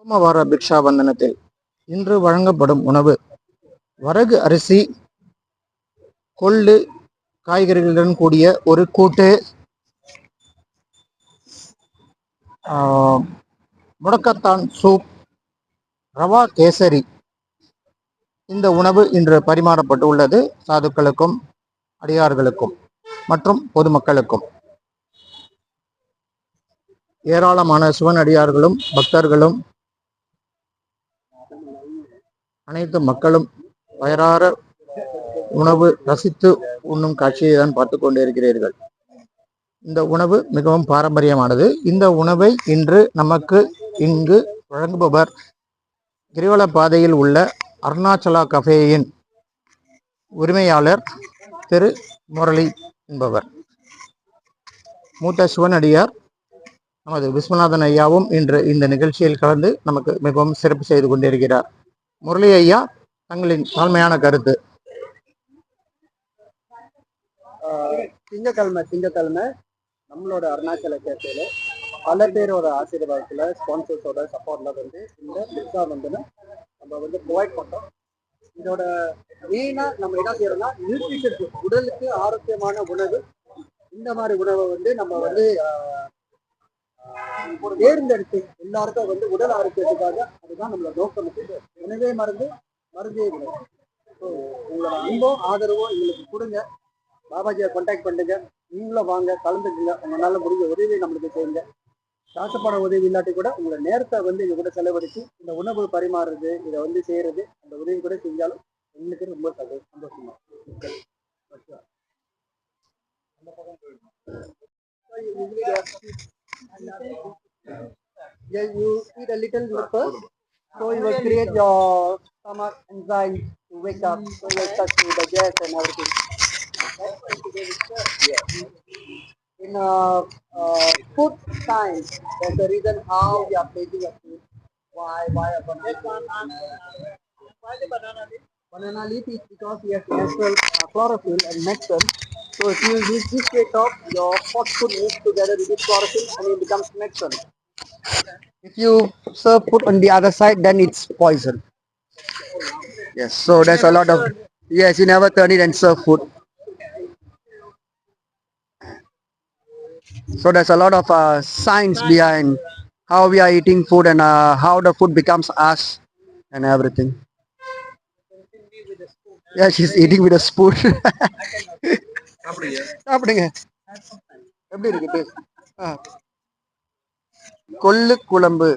சோமவார பிக்ஷா வந்தனத்தில் இன்று வழங்கப்படும் உணவு வரகு அரிசி, கொள்ளு, காய்கறிகளுடன் கூடிய ஒரு கூட்டு, முடக்கத்தான் சூப், ரவா கேசரி. இந்த உணவு இன்று பரிமாறப்பட்டு உள்ளது சாதுக்களுக்கும், அடியார்களுக்கும் மற்றும் பொதுமக்களுக்கும். ஏராளமான சிவன் அடியார்களும் பக்தர்களும் அனைத்து மக்களும் வயறார உணவு ரசித்து உண்ணும் காட்சியை தான் பார்த்து கொண்டிருக்கிறீர்கள். இந்த உணவு மிகவும் பாரம்பரியமானது. இந்த உணவை இன்று நமக்கு இங்கு வழங்குபவர் கிரிவல பாதையில் உள்ள அருணாச்சலா கஃபேயின் உரிமையாளர் திரு முரளி என்பவர். மூத்த சிவனடியார் நமது விஸ்வநாதன் ஐயாவும் இன்று இந்த நிகழ்ச்சியில் கலந்து நமக்கு மிகவும் சிறப்பு செய்து கொண்டிருக்கிறார். முரளி ஐயா, தங்களின் தாழ்மையான கருத்து. திங்கக்கிழமை நம்மளோட அருணாச்சல கேஃபேல பல பேரோட ஆசீர்வாதத்துல, ஸ்பான்சர்ஸோட சப்போர்ட்ல வந்து இந்த பிக்ஷா வந்து நம்ம வந்து ப்ரொவைட் பண்றோம். இதோட மெயினா நம்ம என்ன செய்யறோம்னா, நியூட்ரிஷன், உடலுக்கு ஆரோக்கியமான உணவு. இந்த மாதிரி உணவை வந்து நம்ம வந்து தேர்ந்தெடுத்து எல்லாருக்கும் வந்து உடல் ஆரோக்கியத்துக்காக, அதுதான் நம்மளோட நோக்கம். உணவே மருந்தே கிடையாது. ஸோ உங்களோட அன்பும் ஆதரவும் எங்களுக்கு கொடுங்க. பாபாஜியை கான்டாக்ட் பண்ணுங்க. நீங்களும் வாங்க, கலந்துக்குங்க. உங்களால முடிஞ்ச உதவி நம்மளுக்கு செய்யுங்க. காசுப்பட உதவி இல்லாட்டி கூட உங்களோட நேரத்தை வந்து எங்க கூட செலவழித்து இந்த உணவு பரிமாறுறது, இதை வந்து செய்யறது, அந்த உதவி கூட செஞ்சாலும் எங்களுக்கு ரொம்ப சந்தோஷமா. Yeah, you eat a little first, so you will create your stomach enzymes to wake up, so you will start to digest and everything. In food science, there's a reason how we are plating a food. Why a banana? Why the banana leaf? Banana leaf is because we have natural chlorophyll and nectar. So if you use this way of your hot food mixed together with this chlorophyll and it becomes nectar. If you serve food on the other side, then it's poison. Yes, so there's a lot of, yes, you never turn it and serve food. So there's a lot of science behind how we are eating food and how the food becomes us and everything. Yeah, she's eating with a spoon. சாப்பிடுங்க. எப்படி இருக்கு taste? கொள்ளு குழம்பு.